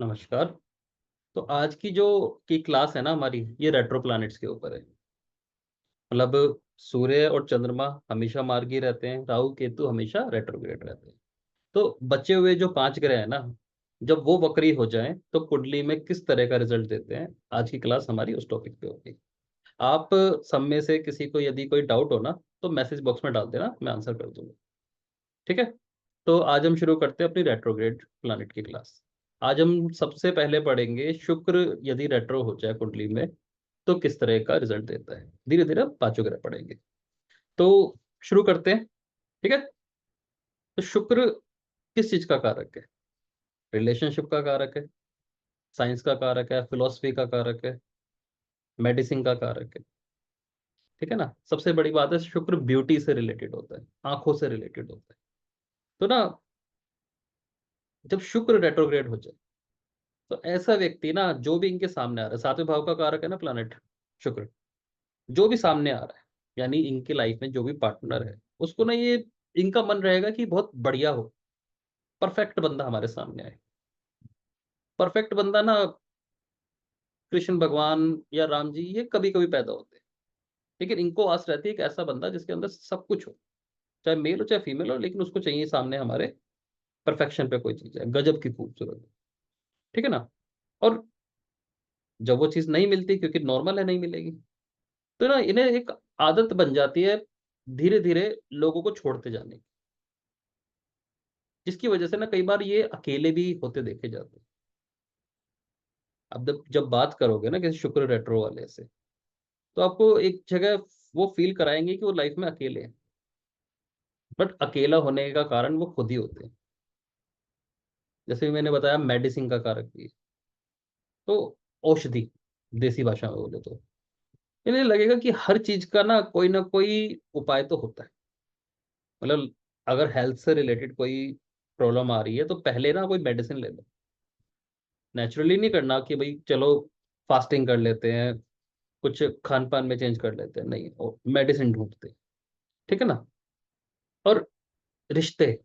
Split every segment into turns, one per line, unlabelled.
नमस्कार। तो आज की क्लास है ना हमारी, ये रेट्रो प्लैनेट्स के ऊपर है। मतलब सूर्य और चंद्रमा हमेशा मार्गी रहते हैं, राहु केतु हमेशा रेट्रोग्रेड रहते हैं। तो बचे हुए जो 5 ग्रह है ना, जब वो वक्री हो जाएं तो कुंडली में किस तरह का रिजल्ट देते हैं, आज की क्लास हमारी उस टॉपिक पे होगी। आप सब में से किसी को यदि कोई डाउट हो ना, तो मैसेज बॉक्स में डाल देना, मैं आंसर कर दूंगा। ठीक है। तो आज हम शुरू करते हैं अपनी रेट्रोग्रेड प्लैनेट की क्लास। आज हम सबसे पहले पढ़ेंगे शुक्र यदि रेट्रो हो जाए कुंडली में तो किस तरह का रिजल्ट देता है। धीरे धीरे हम 5 ग्रह पढ़ेंगे। तो शुरू करते हैं। ठीक है। तो शुक्र किस चीज का कारक है? रिलेशनशिप का कारक है, साइंस का कारक है, फिलोसफी का कारक है, मेडिसिन का कारक है। ठीक है ना। सबसे बड़ी बात है, शुक्र ब्यूटी से रिलेटेड होता है, आंखों से रिलेटेड होता है। तो ना, जब शुक्र रेट्रोग्रेड हो जाए तो ऐसा व्यक्ति ना, जो भी इनके सामने आ रहा है, 7वें भाव का कारक है ना प्लैनेट शुक्र, जो भी सामने आ रहा है, यानी इनकी लाइफ में जो भी पार्टनर है, उसको ना ये इनका मन रहेगा कि बहुत बढ़िया हो, परफेक्ट बंदा हमारे सामने आए। परफेक्ट बंदा ना, कृष्ण भगवान या राम जी ये कभी कभी पैदा होते हैं, लेकिन इनको आस रहती है एक ऐसा बंदा जिसके अंदर सब कुछ हो, चाहे मेल हो चाहे फीमेल हो, लेकिन उसको चाहिए सामने हमारे परफेक्शन पे कोई चीज है, गजब की खूबसूरत। ठीक है ना। और जब वो चीज नहीं मिलती, क्योंकि नॉर्मल है नहीं मिलेगी, तो ना इन्हें एक आदत बन जाती है धीरे धीरे लोगों को छोड़ते जाने की, जिसकी वजह से ना कई बार ये अकेले भी होते देखे जाते हैं। अब जब जब बात करोगे ना किसी शुक्र रेट्रो वाले से, तो आपको एक जगह वो फील कराएंगे कि वो लाइफ में अकेले हैं, बट अकेला होने का कारण वो खुद ही होते हैं। जैसे भी मैंने बताया, मेडिसिन का कारक भी है। तो औषधि, देसी भाषा में बोले तो इन्हें लगेगा कि हर चीज का ना कोई उपाय तो होता है। मतलब अगर हेल्थ से रिलेटेड कोई प्रॉब्लम आ रही है, तो पहले ना कोई मेडिसिन ले लो। नेचुरली नहीं करना कि भाई चलो फास्टिंग कर लेते हैं, कुछ खान पान में चेंज कर लेते हैं, नहीं, मेडिसिन ढूंढते हैं। ठीक है ना। और रिश्ते,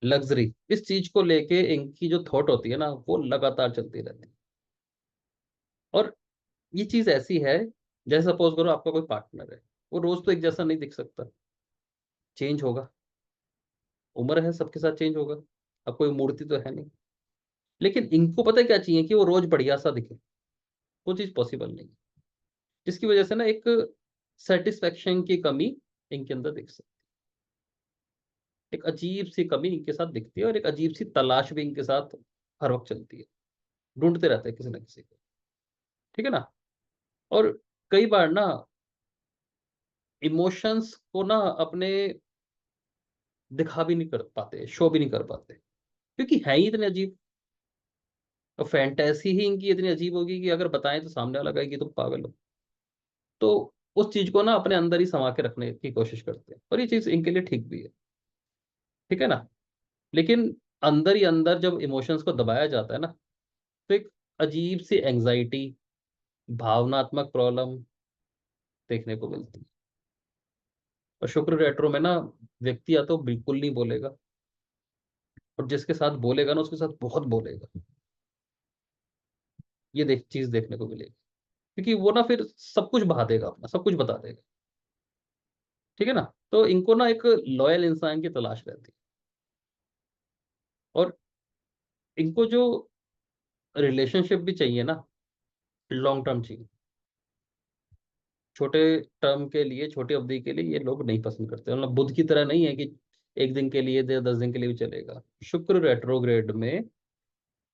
लग्जरी, इस चीज को लेके इनकी जो थॉट होती है ना, वो लगातार चलती रहती है। और ये चीज ऐसी है, जैसे सपोज करो आपका कोई पार्टनर है, वो रोज तो एक जैसा नहीं दिख सकता, चेंज होगा। उम्र है, सबके साथ चेंज होगा। अब कोई मूर्ति तो है नहीं। लेकिन इनको पता है क्या चाहिए, कि वो रोज बढ़िया सा दिखे। वो चीज पॉसिबल नहीं है, जिसकी वजह से ना एक सेटिस्फेक्शन की कमी इनके अंदर दिख सकती है। एक अजीब सी कमी इनके साथ दिखती है, और एक अजीब सी तलाश भी इनके साथ हर वक्त चलती है। ढूंढते रहते हैं किसी ना किसी को। ठीक है ना। और कई बार ना इमोशंस को ना अपने दिखा भी नहीं कर पाते, शो भी नहीं कर पाते, क्योंकि है ही इतने अजीब। और फैंटेसी ही इनकी इतनी अजीब होगी कि अगर बताएं तो सामने वाला कहेगी तुम पागल हो। तो उस चीज को ना अपने अंदर ही समा के रखने की कोशिश करते हैं, और ये चीज इनके लिए ठीक भी है। ठीक है ना। लेकिन अंदर ही अंदर जब इमोशंस को दबाया जाता है ना, तो एक अजीब सी एंजाइटी, भावनात्मक प्रॉब्लम देखने को मिलती है। और शुक्र रेट्रो में ना, व्यक्ति या तो बिल्कुल नहीं बोलेगा, और जिसके साथ बोलेगा ना, उसके साथ बहुत बोलेगा। ये चीज देखने को मिलेगी, क्योंकि वो ना फिर सब कुछ बहा देगा, अपना सब कुछ बता देगा। ठीक है ना। तो इनको ना एक लॉयल इंसान की तलाश रहती है। और इनको जो रिलेशनशिप भी चाहिए ना, लॉन्ग टर्म चाहिए। छोटे टर्म के लिए, छोटी अवधि के लिए ये लोग नहीं पसंद करते। मतलब बुध की तरह नहीं है कि एक दिन के लिए 10 दिन के लिए भी चलेगा। शुक्र रेट्रोग्रेड में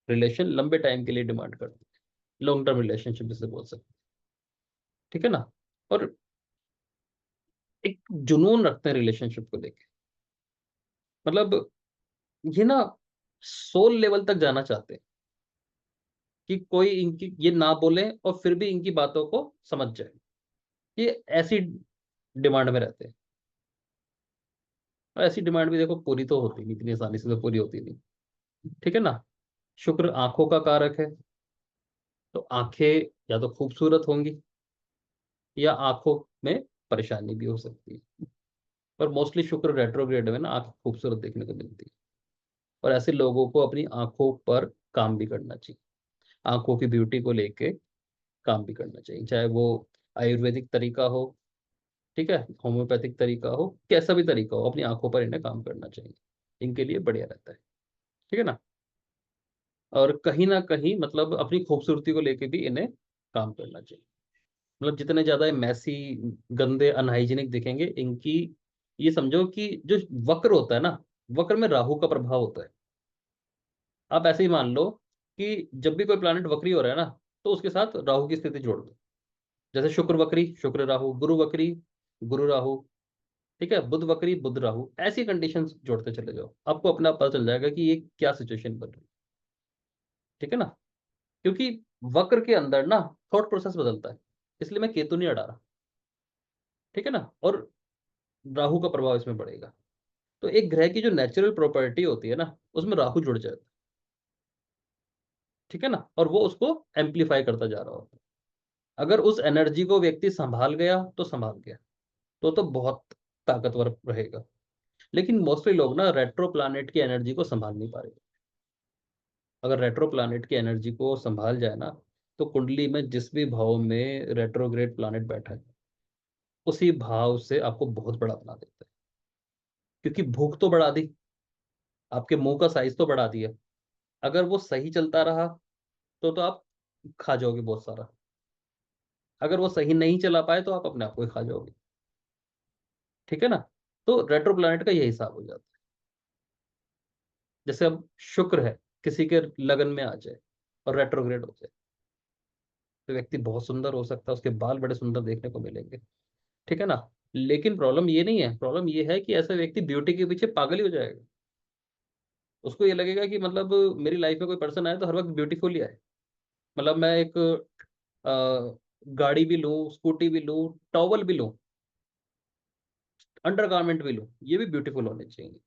रिलेशन लंबे टाइम के लिए डिमांड करते हैं, लॉन्ग टर्म रिलेशनशिप जिसे बोल सकते हैं। ठीक है ना। और एक जुनून रखते हैं रिलेशनशिप को लेके। मतलब ये ना सोल लेवल तक जाना चाहते हैं, कि कोई इनकी ये ना बोले और फिर भी इनकी बातों को समझ जाए। ये ऐसी डिमांड में रहते हैं। और ऐसी डिमांड भी देखो पूरी तो होती नहीं, इतनी आसानी से तो पूरी होती नहीं। ठीक है ना। शुक्र आंखों का कारक है, तो आंखें या तो खूबसूरत होंगी, या आंखों में परेशानी भी हो सकती है। पर मोस्टली शुक्र रेट्रोग्रेड में ना आंखें खूबसूरत देखने को मिलती है। और ऐसे लोगों को अपनी आंखों पर काम भी करना चाहिए, आंखों की ब्यूटी को लेके काम भी करना चाहिए, चाहे वो आयुर्वेदिक तरीका हो, ठीक है, होम्योपैथिक तरीका हो, कैसा भी तरीका हो, अपनी आंखों पर इन्हें काम करना चाहिए, इनके लिए बढ़िया रहता है। ठीक है ना। और कहीं ना कहीं मतलब अपनी खूबसूरती को लेके भी इन्हें काम करना चाहिए। मतलब जितने ज्यादा मैसी, गंदे, अनहाइजीनिक दिखेंगे इनकी, ये समझो कि जो वक्र होता है ना, वक्र में राहु का प्रभाव होता है। आप ऐसे ही मान लो कि जब भी कोई प्लैनेट वक्री हो रहा है ना, तो उसके साथ राहु की स्थिति जोड़ दो। जैसे शुक्र वक्री, शुक्र राहु, गुरु वक्री, गुरु राहु, ठीक है, बुध वक्री, बुध राहु, ऐसी कंडीशंस जोड़ते चले जाओ, आपको अपना पता चल जाएगा कि ये क्या सिचुएशन बन रही है। ठीक है ना। क्योंकि वक्र के अंदर ना थॉट प्रोसेस बदलता है, इसलिए मैं केतु नहीं अड़ा रहा। ठीक है ना। और राहु का प्रभाव इसमें पड़ेगा। तो एक ग्रह की जो नेचुरल प्रॉपर्टी होती है ना, उसमें राहु जुड़ जाता है। ठीक है ना। और वो उसको एम्पलीफाई करता जा रहा होता है। अगर उस एनर्जी को व्यक्ति संभाल गया तो संभाल गया, तो बहुत ताकतवर रहेगा। लेकिन मोस्टली लोग ना रेट्रो प्लानेट की एनर्जी को संभाल नहीं पा रहे। अगर रेट्रो प्लानेट की एनर्जी को संभाल जाए ना, तो कुंडली में जिस भी भाव में रेट्रोग्रेड प्लानेट बैठा है, उसी भाव से आपको बहुत बड़ा बना देता है। क्योंकि भूख तो बढ़ा दी, आपके मुंह का साइज तो बढ़ा दिया। अगर वो सही चलता रहा तो आप खा जाओगे बहुत सारा। अगर वो सही नहीं चला पाए तो आप अपने आप को ही खा जाओगे। ठीक है ना। तो रेट्रो प्लानेट का यही हिसाब हो जाता है। जैसे अब शुक्र है, किसी के लगन में आ जाए और रेट्रोग्रेड हो जाए, तो व्यक्ति बहुत सुंदर हो सकता है, उसके बाल बड़े सुंदर देखने को मिलेंगे। ठीक है ना। लेकिन प्रॉब्लम ये नहीं है, प्रॉब्लम ये है कि ऐसा व्यक्ति ब्यूटी के पीछे पागल ही हो जाएगा। उसको ये लगेगा कि मतलब मेरी लाइफ में कोई पर्सन आए तो हर वक्त ब्यूटीफुल ही आए। मतलब मैं एक गाड़ी भी लूं, स्कूटी भी लूं, टॉवल भी लूं, अंडरगारमेंट भी लूं, ये भी ब्यूटीफुल होने चाहिए।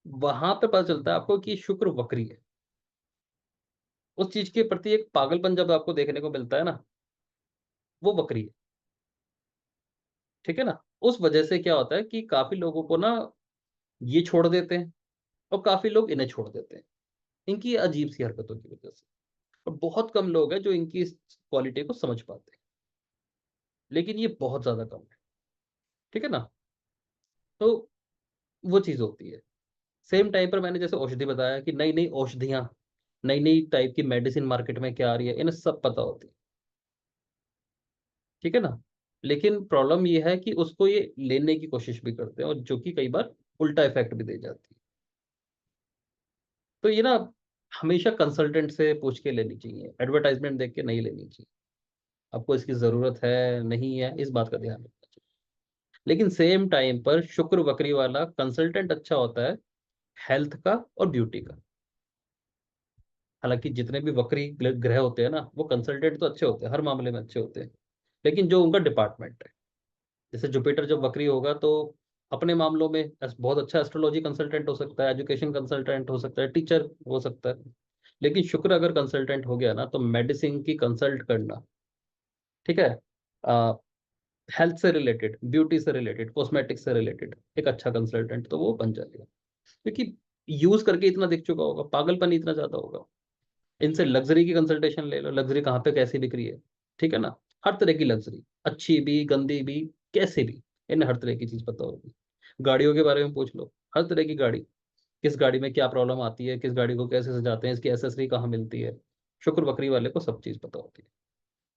वहां पे पता चलता है आपको कि शुक्र वक्री है। उस चीज के प्रति एक पागलपन जब आपको देखने को मिलता है ना, वो वक्री है। ठीक है ना। उस वजह से क्या होता है कि काफी लोगों को ना ये छोड़ देते हैं, और काफी लोग इन्हें छोड़ देते हैं, इनकी अजीब सी हरकतों की वजह से। और बहुत कम लोग हैं जो इनकी इस क्वालिटी को समझ पाते हैं, लेकिन ये बहुत ज्यादा कम है। ठीक है ना। तो वो चीज होती है। सेम टाइम पर मैंने जैसे औषधि बताया कि नई नई औषधियां, नई नई टाइप की मेडिसिन मार्केट में क्या आ रही है, इन्हें सब पता होती है। ठीक है ना। लेकिन प्रॉब्लम ये है कि उसको ये लेने की कोशिश भी करते हैं, और जो कि कई बार उल्टा इफेक्ट भी दे जाती है। तो ये ना हमेशा कंसल्टेंट से पूछ के लेनी चाहिए, एडवर्टाइजमेंट देख के नहीं लेनी चाहिए। आपको इसकी जरूरत है नहीं है, इस बात का ध्यान रखना चाहिए। लेकिन सेम टाइम पर शुक्र वक्री वाला कंसल्टेंट अच्छा होता है हेल्थ का और ब्यूटी का। हालांकि जितने भी वक्री ग्रह होते हैं ना, वो कंसल्टेंट तो अच्छे होते हैं, हर मामले में अच्छे होते हैं, लेकिन जो उनका डिपार्टमेंट है, जैसे जुपिटर जब वक्री होगा तो अपने मामलों में बहुत अच्छा एस्ट्रोलॉजी कंसल्टेंट हो सकता है, एजुकेशन कंसल्टेंट हो सकता है, टीचर हो सकता है। लेकिन शुक्र अगर कंसल्टेंट हो गया ना, तो मेडिसिन की कंसल्ट करना, ठीक है, हेल्थ से रिलेटेड, ब्यूटी से रिलेटेड, कॉस्मेटिक्स से रिलेटेड एक अच्छा कंसल्टेंट तो वो बन जाएगा। क्योंकि यूज करके इतना दिख चुका होगा, पागलपन इतना ज्यादा होगा। इनसे लग्जरी की कंसल्टेशन ले लो, लग्जरी कहाँ पे कैसी बिक रही है। ठीक है ना। हर तरह की लग्जरी, अच्छी भी गंदी भी, कैसे भी, इन्हें हर तरह की चीज पता होगी। गाड़ियों के बारे में पूछ लो, हर तरह की गाड़ी, किस गाड़ी में क्या प्रॉब्लम आती है, किस गाड़ी को कैसे सजाते हैं, इसकी एसेसरी कहाँ मिलती है, शुक्र बकरी वाले को सब चीज पता होती है।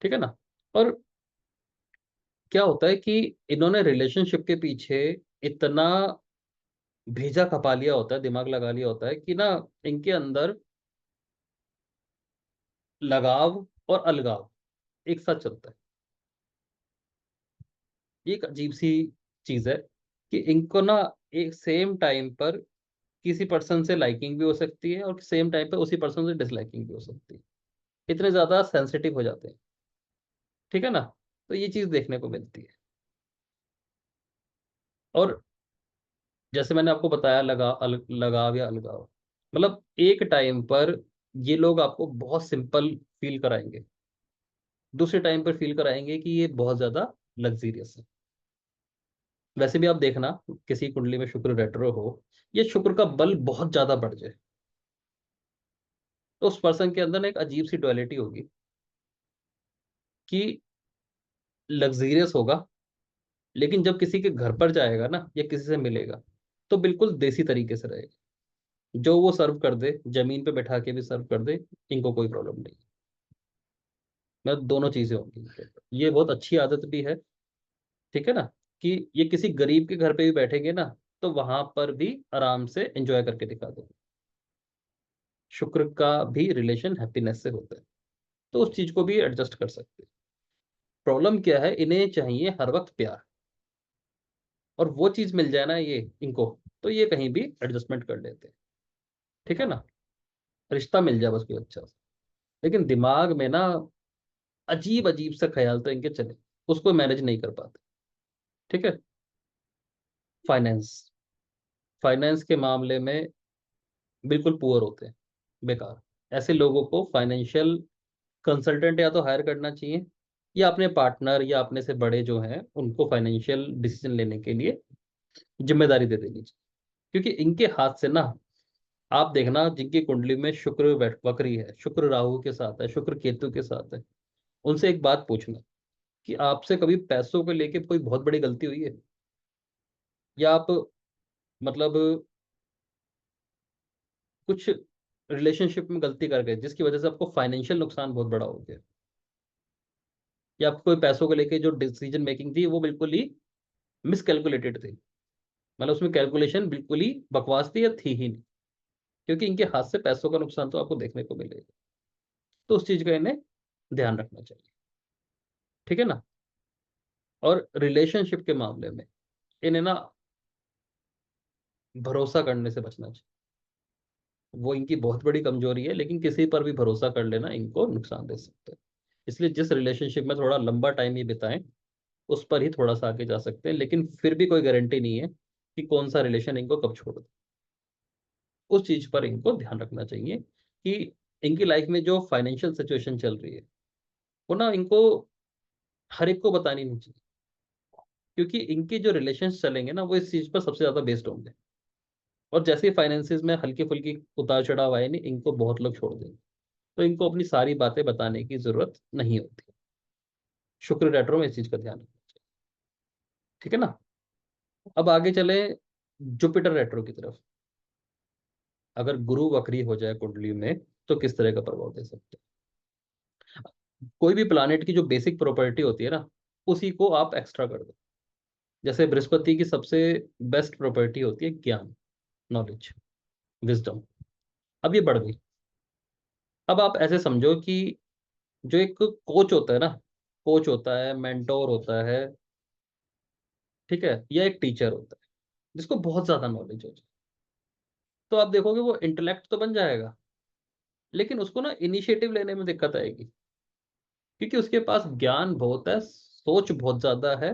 ठीक है ना। और क्या होता है कि इन्होंने रिलेशनशिप के पीछे इतना भेजा खपा लिया होता है, दिमाग लगा लिया होता है कि ना इनके अंदर लगाव और अलगाव एक साथ चलता है। ये एक अजीब सी चीज है कि इनको ना एक सेम टाइम पर किसी पर्सन से लाइकिंग भी हो सकती है, और सेम टाइम पर उसी पर्सन से डिसलाइकिंग भी हो सकती है। इतने ज्यादा सेंसिटिव हो जाते हैं। ठीक है ना। तो ये चीज देखने को मिलती है। और जैसे मैंने आपको बताया लगाव या अलगाव, मतलब एक टाइम पर ये लोग आपको बहुत सिंपल फील कराएंगे, दूसरे टाइम पर फील कराएंगे कि ये बहुत ज्यादा लग्जीरियस है। वैसे भी आप देखना, किसी कुंडली में शुक्र रेट्रो हो, ये शुक्र का बल बहुत ज्यादा बढ़ जाए, तो उस पर्सन के अंदर ना एक अजीब सी डुअलिटी होगी कि लग्जरियस होगा, लेकिन जब किसी के घर पर जाएगा ना या किसी से मिलेगा तो बिल्कुल देसी तरीके से रहेगा। जो वो सर्व कर दे, जमीन पे बैठा के भी सर्व कर दे, इनको कोई प्रॉब्लम नहीं। मतलब दोनों चीजें होंगी इनके अंदर। ये बहुत अच्छी आदत भी है, ठीक है ना, कि ये किसी गरीब के घर पे भी बैठेंगे ना तो वहां पर भी आराम से एंजॉय करके दिखा देंगे। शुक्र का भी रिलेशन हैप्पीनेस से होता है, तो उस चीज को भी एडजस्ट कर सकते हैं। प्रॉब्लम क्या है, इन्हें चाहिए हर वक्त प्यार, और वो चीज मिल जाए ना ये इनको, तो ये कहीं भी एडजस्टमेंट कर लेते हैं। ठीक है ना, रिश्ता मिल जाए बस कोई अच्छा सा। लेकिन दिमाग में ना अजीब अजीब सा ख्याल तो इनके चले, उसको मैनेज नहीं कर पाते। ठीक है। फाइनेंस, फाइनेंस के मामले में बिल्कुल पुअर होते हैं, बेकार। ऐसे लोगों को फाइनेंशियल कंसल्टेंट या तो हायर करना चाहिए, या अपने पार्टनर या अपने से बड़े जो हैं उनको फाइनेंशियल डिसीजन लेने के लिए जिम्मेदारी दे देनी चाहिए। क्योंकि इनके हाथ से ना, आप देखना जिनकी कुंडली में शुक्र वक्री है, शुक्र राहु के साथ है, शुक्र केतु के साथ है, उनसे एक बात पूछना कि आपसे कभी पैसों को लेके कोई बहुत बड़ी गलती हुई है, या आप मतलब कुछ रिलेशनशिप में गलती कर गए जिसकी वजह से आपको फाइनेंशियल नुकसान बहुत बड़ा हो गया, या आपको कोई पैसों को लेके जो डिसीजन मेकिंग थी वो बिल्कुल ही मिसकैलकुलेटेड थी, मतलब उसमें कैलकुलेशन बिल्कुल ही बकवास थी या थी ही नहीं। क्योंकि इनके हाथ से पैसों का नुकसान तो आपको देखने को मिलेगा, तो उस चीज का इन्हें ध्यान रखना चाहिए। ठीक है ना। और रिलेशनशिप के मामले में इन्हें ना भरोसा करने से बचना चाहिए। वो इनकी बहुत बड़ी कमजोरी है, लेकिन किसी पर भी भरोसा कर लेना इनको नुकसान दे सकता है। इसलिए जिस रिलेशनशिप में थोड़ा लंबा टाइम ही बिताएं, उस पर ही थोड़ा सा आगे जा सकते हैं, लेकिन फिर भी कोई गारंटी नहीं है कि कौन सा रिलेशन इनको कब छोड़ दे। उस चीज पर इनको ध्यान रखना चाहिए कि इनकी लाइफ में जो फाइनेंशियल सिचुएशन चल रही है वो ना इनको हर एक को बतानी नहीं चाहिए। क्योंकि इनके जो रिलेशन चलेंगे ना वो इस चीज पर सबसे ज्यादा बेस्ड होंगे, और जैसे ही फाइनेंसिस में हल्की फुल्की उतार चढ़ाव आए नहीं, इनको बहुत लोग छोड़ देंगे। तो इनको अपनी सारी बातें बताने की जरूरत नहीं होती। शुक्र रेट्रो में इस चीज का ध्यान रखना चाहिए। ठीक है ना। अब आगे चले जुपिटर रेट्रो की तरफ। अगर गुरु वक्री हो जाए कुंडली में तो किस तरह का प्रभाव दे सकते हैं। कोई भी प्लानेट की जो बेसिक प्रॉपर्टी होती है ना, उसी को आप एक्स्ट्रा कर दो। जैसे बृहस्पति की सबसे बेस्ट प्रॉपर्टी होती है ज्ञान, नॉलेज, विजडम। अब ये बढ़ गई। अब आप ऐसे समझो कि जो एक कोच होता है ना, कोच होता है, मेंटोर होता है, ठीक है, या एक टीचर होता है जिसको बहुत ज्यादा नॉलेज हो जाए, तो आप देखोगे वो इंटेलेक्ट तो बन जाएगा, लेकिन उसको ना इनिशिएटिव लेने में दिक्कत आएगी। क्योंकि उसके पास ज्ञान बहुत है, सोच बहुत ज्यादा है,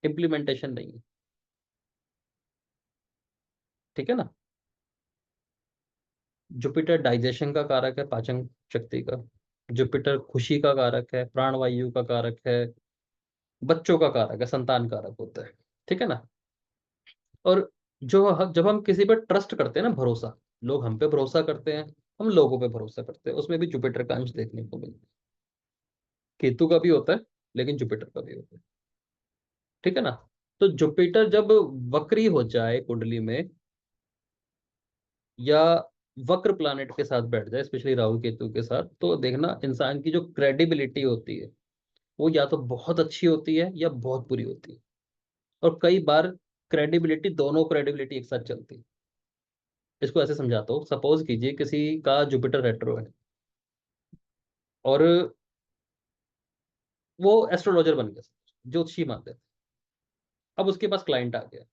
इम्प्लीमेंटेशन नहीं है। ठीक है ना। जुपिटर डाइजेशन का कारक है, पाचन शक्ति का। जुपिटर खुशी का कारक है, प्राणवायु का कारक है, बच्चों का कारक है, संतान कारक होता है। ठीक है ना। और जब हम किसी पर ट्रस्ट करते हैं ना, भरोसा, लोग हम पे भरोसा करते हैं, हम लोगों पे भरोसा करते हैं, उसमें भी जुपिटर का अंश देखने को मिलता है। केतु का भी होता है, लेकिन जुपिटर का भी होता है। ठीक है ना। तो जुपिटर जब वक्री हो जाए कुंडली में, या वक्र प्लानेट के साथ बैठ जाए, स्पेशली राहु केतु के साथ, तो देखना इंसान की जो क्रेडिबिलिटी होती है वो या तो बहुत अच्छी होती है या बहुत बुरी होती है। और कई बार क्रेडिबिलिटी, दोनों क्रेडिबिलिटी एक साथ चलती है। इसको ऐसे समझाता हूँ, सपोज कीजिए किसी का जुपिटर रेट्रो है, और वो एस्ट्रोलॉजर बन गया, ज्योतिषी मानते थे। अब उसके पास क्लाइंट आ गया,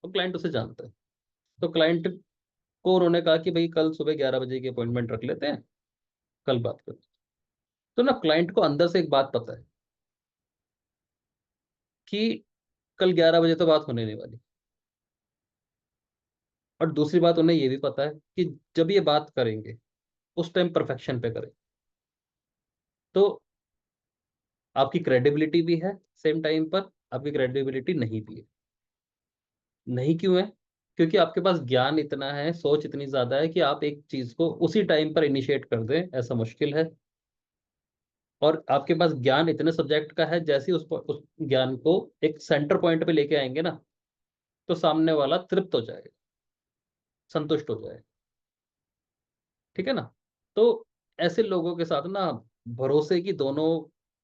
और क्लाइंट उसे जानता है। तो क्लाइंट को उन्होंने कहा कि भाई कल सुबह 11 बजे की अपॉइंटमेंट रख लेते हैं, कल बात करते हैं। तो ना क्लाइंट को अंदर से एक बात पता है कि कल 11 बजे तो बात होने नहीं वाली। और दूसरी बात उन्हें ये भी पता है कि जब ये बात करेंगे उस टाइम परफेक्शन पे करें। तो आपकी क्रेडिबिलिटी भी है, सेम टाइम पर आपकी क्रेडिबिलिटी नहीं भी है। नहीं क्यों है? क्योंकि आपके पास ज्ञान इतना है, सोच इतनी ज्यादा है कि आप एक चीज को उसी टाइम पर इनिशिएट कर दें, ऐसा मुश्किल है। और आपके पास ज्ञान इतने सब्जेक्ट का है, जैसे ही उस ज्ञान को एक सेंटर पॉइंट पे लेके आएंगे ना, तो सामने वाला तृप्त हो जाएगा, संतुष्ट हो जाएगा। ठीक है ना। तो ऐसे लोगों के साथ ना भरोसे की दोनों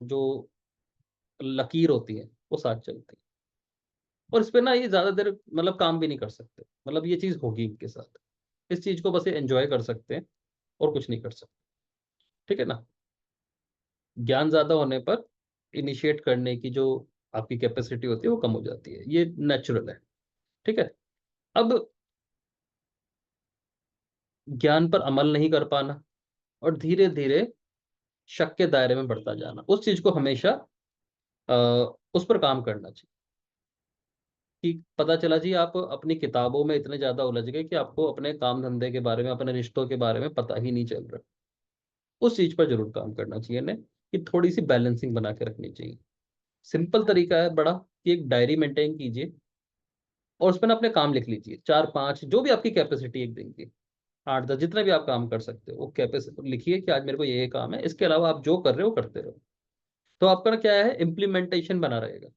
जो लकीर होती है वो साथ चलती है। और इस पे ना ये ज्यादा देर मतलब काम भी नहीं कर सकते, मतलब ये चीज होगी इनके साथ। इस चीज को बस ये एंजॉय कर सकते हैं और कुछ नहीं कर सकते। ठीक है ना। ज्ञान ज्यादा होने पर इनिशिएट करने की जो आपकी कैपेसिटी होती है वो कम हो जाती है, ये नेचुरल है। ठीक है। अब ज्ञान पर अमल नहीं कर पाना और धीरे धीरे शक के दायरे में बढ़ता जाना, उस चीज को हमेशा अ, उस पर काम करना चाहिए। कि पता चला जी आप अपनी किताबों में इतने ज्यादा उलझ गए कि आपको अपने काम धंधे के बारे में, अपने रिश्तों के बारे में पता ही नहीं चल रहा। उस चीज पर जरूर काम करना चाहिए ने, कि थोड़ी सी बैलेंसिंग बना के रखनी चाहिए। सिंपल तरीका है बड़ा, कि एक डायरी मेंटेन कीजिए और उसमें ना अपने काम लिख लीजिए, 4 5 जो भी आपकी कैपेसिटी एक दिन की, 8 10 जितने भी आप काम कर सकते हो वो कैपेसिटी लिखिए कि आज मेरे को ये काम है, इसके अलावा आप जो कर रहे हो करते रहो। तो आपका ना क्या है, इम्प्लीमेंटेशन बना रहेगा।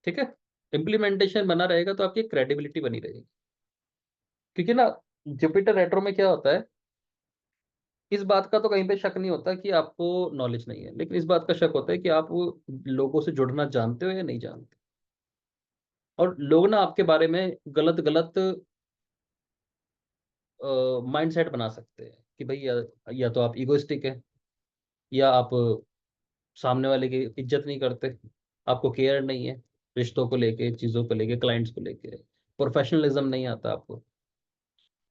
ठीक है। इम्प्लीमेंटेशन बना रहेगा तो आपकी क्रेडिबिलिटी बनी रहेगी। क्योंकि ना जुपिटर रेट्रो में क्या होता है, इस बात का तो कहीं पे शक नहीं होता कि आपको नॉलेज नहीं है, लेकिन इस बात का शक होता है कि आप वो लोगों से जुड़ना जानते हो या नहीं जानते। और लोग ना आपके बारे में गलत गलत माइंडसेट बना सकते हैं कि भाई या तो आप इगोइस्टिक है, या आप सामने वाले की इज्जत नहीं करते, आपको केयर नहीं है रिश्तों को लेके, चीज़ों को लेके, क्लाइंट्स को लेके, प्रोफेशनलिज्म नहीं आता आपको।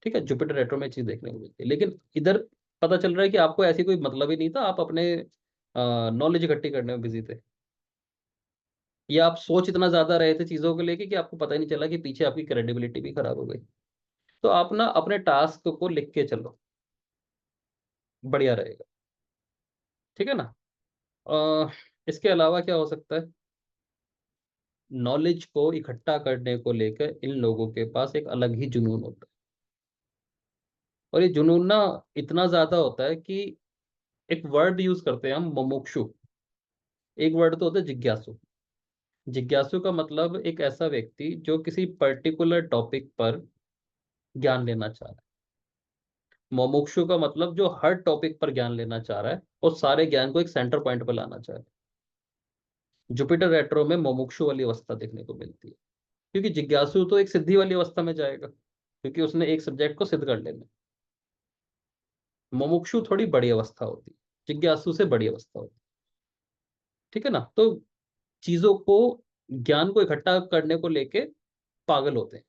ठीक है। जुपिटर रेट्रो में चीज देखने को मिलती है, लेकिन इधर पता चल रहा है कि आपको ऐसी कोई मतलब ही नहीं था, आप अपने नॉलेज इकट्ठी करने में बिजी थे, या आप सोच इतना ज्यादा रहे थे चीजों को लेके कि आपको पता ही नहीं चला कि पीछे आपकी क्रेडिबिलिटी भी खराब हो गई। तो आप ना अपने टास्क को लिख के चलो, बढ़िया रहेगा। ठीक है ना। अ, इसके अलावा क्या हो सकता है, नॉलेज को इकट्ठा करने को लेकर इन लोगों के पास एक अलग ही जुनून होता है। और ये जुनून ना इतना ज्यादा होता है कि एक वर्ड यूज करते हैं हम, मुमुक्षु। एक वर्ड तो होता है जिज्ञासु। जिज्ञासु का मतलब एक ऐसा व्यक्ति जो किसी पर्टिकुलर टॉपिक पर ज्ञान लेना चाह रहा है। मुमुक्षु का मतलब जो हर टॉपिक पर ज्ञान लेना चाह रहा है और सारे ज्ञान को एक सेंटर पॉइंट पर लाना चाह रहा है। जुपिटर रेट्रो में मुमुक्षु वाली अवस्था देखने को मिलती है। क्योंकि जिज्ञासु तो एक सिद्धि वाली अवस्था में जाएगा, क्योंकि उसने एक सब्जेक्ट को सिद्ध कर लेना। मुमुक्षु थोड़ी बड़ी अवस्था होती है, जिज्ञासु से बड़ी अवस्था होती है। ठीक है ना। तो चीजों को, ज्ञान को इकट्ठा करने को लेके पागल होते हैं।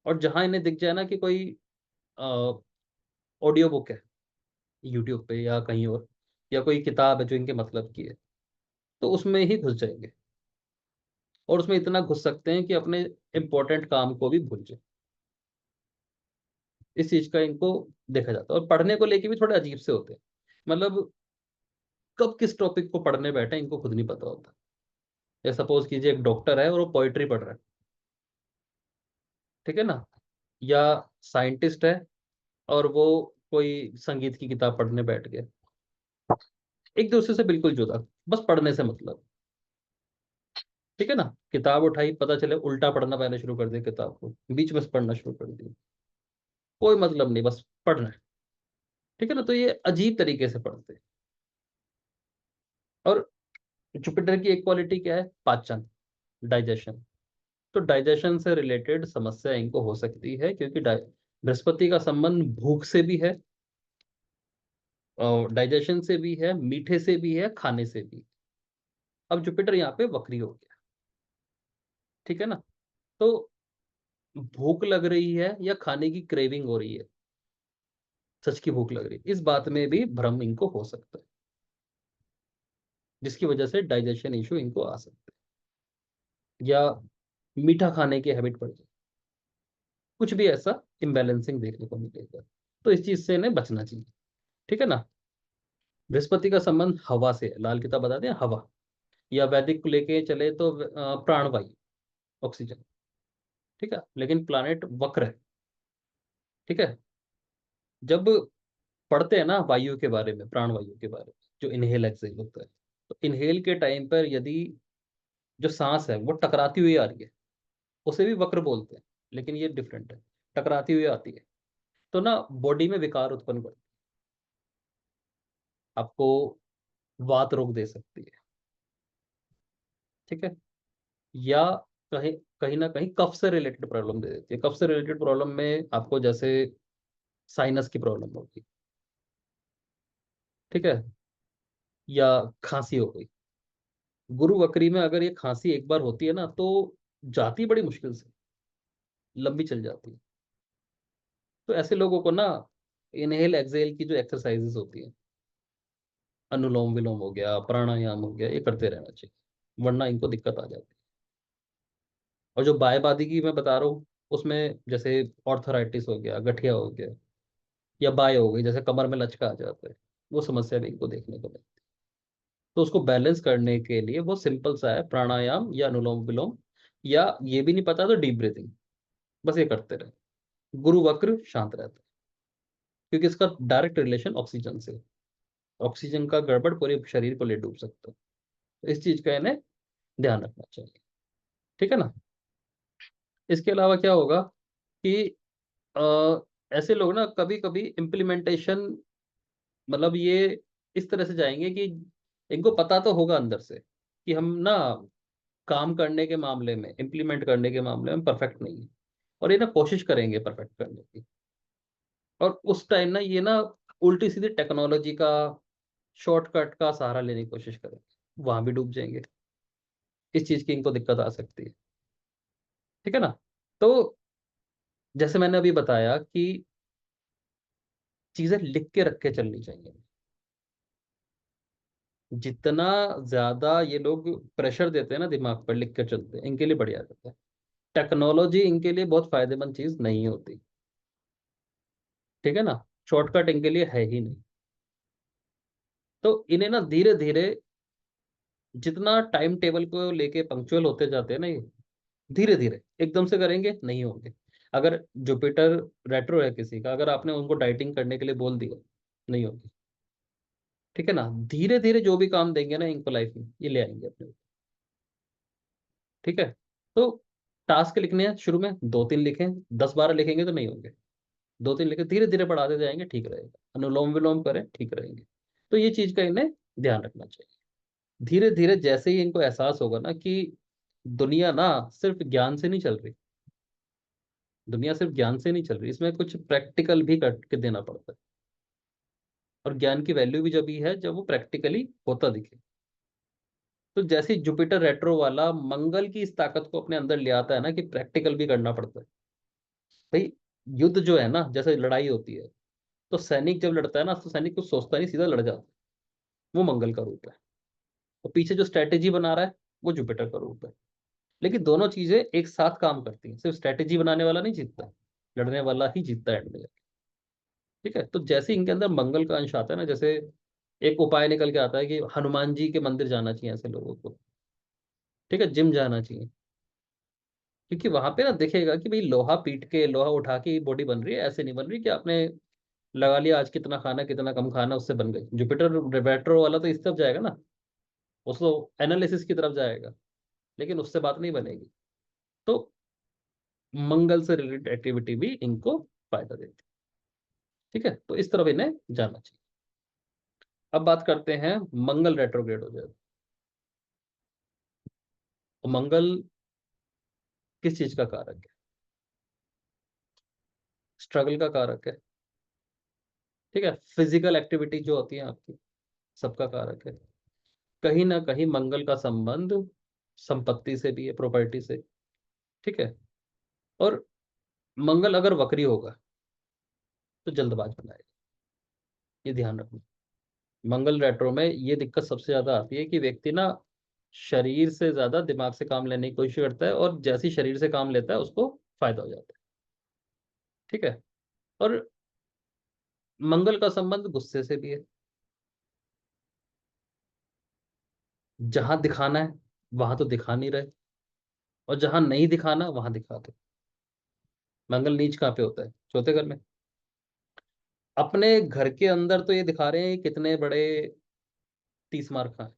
और जहां इन्हें दिख जाए ना कि कोई ऑडियो बुक है यूट्यूब पे या कहीं और, या कोई किताब है जो इनके मतलब की है, तो उसमें ही घुस जाएंगे। और उसमें इतना घुस सकते हैं कि अपने इंपॉर्टेंट काम को भी भूल जाए। इस चीज का इनको देखा जाता है। और पढ़ने को लेके भी थोड़े अजीब से होते हैं, मतलब कब किस टॉपिक को पढ़ने बैठे इनको खुद नहीं पता होता। या सपोज कीजिए एक डॉक्टर है और वो पोइट्री पढ़ रहा है। ठीक है ना। या साइंटिस्ट है और वो कोई संगीत की किताब पढ़ने बैठ गया। एक दूसरे से बिल्कुल जुदा, बस पढ़ने से मतलब। ठीक है ना। किताब उठाई, पता चले उल्टा पढ़ना पहले शुरू कर दिया, किताब को बीच में से पढ़ना शुरू कर दिया। कोई मतलब नहीं, बस पढ़ना है। ठीक है ना। तो ये अजीब तरीके से पढ़ते हैं। और जुपिटर की एक क्वालिटी क्या है, पाचन, डाइजेशन। तो डाइजेशन से रिलेटेड समस्या इनको हो सकती है, क्योंकि बृहस्पति का संबंध भूख से भी है, और डाइजेशन से भी है, मीठे से भी है, खाने से भी। अब जुपिटर यहाँ पे वक्री हो गया। ठीक है ना। तो भूख लग रही है या खाने की क्रेविंग हो रही है, सच की भूख लग रही है, इस बात में भी भ्रम इनको हो सकता है, जिसकी वजह से डाइजेशन इशू इनको आ सकते हैं, या मीठा खाने की हैबिट पड़ जाए, कुछ भी ऐसा इम्बैलेंसिंग देखने को मिलेगा। तो इस चीज से इन्हें बचना चाहिए। ठीक है ना। बृहस्पति का संबंध हवा से है, लाल किताब बताते हैं हवा, या वैदिक को लेके चले तो प्राणवायु, ऑक्सीजन। ठीक है, लेकिन प्लानेट वक्र है। ठीक है, जब पढ़ते हैं ना वायु के बारे में, प्राण वायु के बारे में, जो इनहेल एक्सहेल होता है, तो इनहेल के टाइम पर यदि जो सांस है वो टकराती हुई आ रही है, उसे भी वक्र बोलते हैं, लेकिन ये डिफरेंट है, टकराती हुई आती है, तो ना बॉडी में विकार उत्पन्न करती है, आपको वात रोग दे सकती है। ठीक है, या कहीं कहीं ना कहीं कफ से रिलेटेड प्रॉब्लम दे देती है। कफ से रिलेटेड प्रॉब्लम में आपको जैसे साइनस की प्रॉब्लम होगी, ठीक है, या खांसी हो गई। गुरु वक्री में अगर ये खांसी एक बार होती है ना, तो जाती बड़ी मुश्किल से, लंबी चल जाती है। तो ऐसे लोगों को ना इनहेल एक्सहेल की जो एक्सरसाइजेस होती है, अनुलोम विलोम हो गया, प्राणायाम हो गया, ये करते रहना चाहिए, वरना इनको दिक्कत आ जाती है। और जो बायबादी की मैं बता रहा हूँ, उसमें जैसे ऑर्थराइटिस हो गया, गठिया हो गया, या बाय हो गई, जैसे कमर में लचका आ जाता है, वो समस्या भी इनको देखने को मिलती है। तो उसको बैलेंस करने के लिए वो सिंपल सा है, प्राणायाम या अनुलोम विलोम, या ये भी नहीं पता तो डीप ब्रीथिंग, बस ये करते रहे। गुरु वक्र शांत रहता है, क्योंकि इसका डायरेक्ट रिलेशन ऑक्सीजन से है। ऑक्सीजन का गड़बड़ पूरे शरीर को ले डूब सकता है, तो इस चीज का इन्हें ध्यान रखना चाहिए। ठीक है ना। इसके अलावा क्या होगा कि अ, ऐसे लोग ना कभी कभी इम्प्लीमेंटेशन, मतलब ये इस तरह से जाएंगे कि इनको पता तो होगा अंदर से कि हम ना काम करने के मामले में, इम्प्लीमेंट करने के मामले में परफेक्ट नहीं है, और ये ना कोशिश करेंगे परफेक्ट करने की। और उस टाइम ना ये ना उल्टी सीधी टेक्नोलॉजी का, शॉर्टकट का सहारा लेने की कोशिश करेंगे, वहां भी डूब जाएंगे। इस चीज की इनको दिक्कत आ सकती है। ठीक है ना। तो जैसे मैंने अभी बताया कि चीजें लिख के रख के चलनी चाहिए। जितना ज्यादा ये लोग प्रेशर देते हैं ना दिमाग पर, लिख कर चलते हैं, इनके लिए बढ़िया रहता है। टेक्नोलॉजी इनके लिए बहुत फायदेमंद चीज नहीं होती। ठीक है ना, शॉर्टकट इनके लिए है ही नहीं। तो इन्हें ना धीरे धीरे, जितना टाइम टेबल को लेके पंक्चुअल होते जाते हैं ना ये, धीरे धीरे एकदम से करेंगे नहीं होंगे। अगर जुपिटर रेट्रो है किसी का, अगर आपने उनको डाइटिंग करने के लिए बोल दिया, नहीं होगी। ठीक है ना, धीरे धीरे जो भी काम देंगे ना इनको लाइफ में, ये ले आएंगे अपने। ठीक है, तो टास्क लिखने हैं, शुरू में 2-3 लिखें, 10-12 लिखेंगे तो नहीं होंगे। 2-3 लिखे, धीरे धीरे बढ़ाते जाएंगे, ठीक रहेगा। अनुलोम विलोम करें, ठीक रहेंगे। तो ये चीज का इन्हें ध्यान रखना चाहिए। धीरे धीरे जैसे ही इनको एहसास होगा ना कि दुनिया ना सिर्फ ज्ञान से नहीं चल रही, दुनिया सिर्फ ज्ञान से नहीं चल रही, इसमें कुछ प्रैक्टिकल भी करके देना पड़ता है। और ज्ञान की वैल्यू भी जब ही है जब वो प्रैक्टिकली होता दिखे। तो जैसे ही जुपिटर रेट्रो वाला मंगल की इस ताकत को अपने अंदर ले आता है ना, कि प्रैक्टिकल भी करना पड़ता है। भाई, युद्ध जो है ना, जैसे लड़ाई होती है, तो सैनिक जब लड़ता है ना, तो सैनिक कुछ सोचता नहीं, सीधा लड़ जाता है। वो मंगल का रूप है। और पीछे जो स्ट्रैटेजी बना रहा है, वो जुपिटर का रूप है। लेकिन दोनों चीजें एक साथ काम करती हैं, सिर्फ स्ट्रैटेजी बनाने वाला नहीं जीतता, लड़ने वाला ही जीतता है एंड में जाके। ठीक है, तो जैसे इनके अंदर मंगल का अंश आता है ना, जैसे एक उपाय निकल के आता है कि हनुमान जी के मंदिर जाना चाहिए ऐसे लोगों को। ठीक है, जिम जाना चाहिए, क्योंकि वहां पे ना दिखेगा कि भाई लोहा पीट के, लोहा उठा के बॉडी बन रही है, ऐसे नहीं बन रही कि आपने लगा लिया आज कितना खाना कितना कम खाना उससे बन गई। जुपिटर रेट्रो वाला तो इस तरफ जाएगा ना, उसको एनालिसिस की तरफ जाएगा, लेकिन उससे बात नहीं बनेगी। तो मंगल से रिलेटेड एक्टिविटी भी इनको फायदा देती है। ठीक है, तो इस तरफ इन्हें जाना चाहिए। अब बात करते हैं, मंगल रेट्रोग्रेड हो जाए तो मंगल किस चीज का कारक है? स्ट्रगल का कारक है। ठीक है, फिजिकल एक्टिविटी जो होती है आपकी, सबका कारक है। कहीं ना कहीं मंगल का संबंध संपत्ति से भी है, प्रॉपर्टी से। ठीक है, और मंगल अगर वक्री होगा तो जल्दबाज बनाएगा, ये ध्यान रखना। मंगल रेट्रो में ये दिक्कत सबसे ज्यादा आती है कि व्यक्ति ना शरीर से ज्यादा दिमाग से काम लेने की कोशिश करता है, और जैसे ही शरीर से काम लेता है उसको फायदा हो जाता है। ठीक है, और मंगल का संबंध गुस्से से भी है। जहां दिखाना है वहां तो दिखा नहीं रहे, और जहां नहीं दिखाना वहां दिखा दो। मंगल नीच कहाँ पे होता है? चौथे घर में। अपने घर के अंदर तो ये दिखा रहे हैं कितने बड़े 30 मार खा है,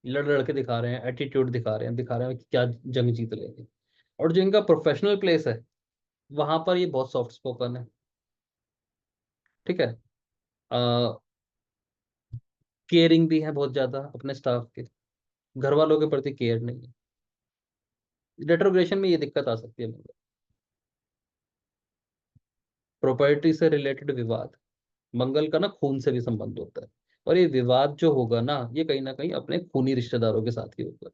लड़ लड़ के दिखा रहे हैं, एटीट्यूड दिखा रहे हैं कि क्या जंग जीत लेंगे। और जो इनका प्रोफेशनल प्लेस है, वहां पर ये बहुत सॉफ्ट स्पोकन है। ठीक है। केयरिंग भी है बहुत ज्यादा अपने स्टाफ के, घर वालों के प्रति केयर नहीं है। रेट्रोग्रेशन में ये दिक्कत आ सकती है। प्रॉपर्टी से रिलेटेड विवाद, मंगल का ना खून से भी संबंध होता है। और ये विवाद जो होगा ना कहीं अपने खूनी रिश्तेदारों के साथ ही होगा।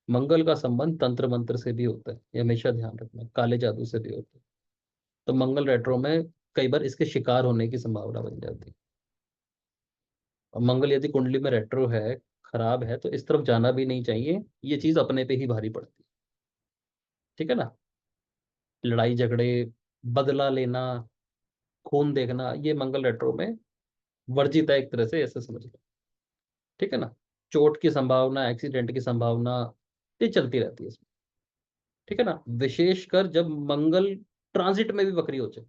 मंगल का संबंध तंत्र मंत्र से भी होता है, ये हमेशा ध्यान रखना, काले जादू से भी होता है। तो मंगल रेट्रो में कई बार इसके शिकार होने की संभावना बन जाती है। और मंगल यदि कुंडली में रेट्रो है, खराब है, तो इस तरफ जाना भी नहीं चाहिए। ये चीज अपने पे ही भारी पड़ती है। ठीक है ना। लड़ाई झगड़े, बदला लेना, खून देखना, ये मंगल रेट्रो में वर्जित है एक तरह से, ऐसे समझ लो। ठीक है ना। चोट की संभावना, एक्सीडेंट की संभावना, ये चलती रहती है इसमें। ठीक है ना। विशेषकर जब मंगल ट्रांजिट में भी वक्री हो जाए।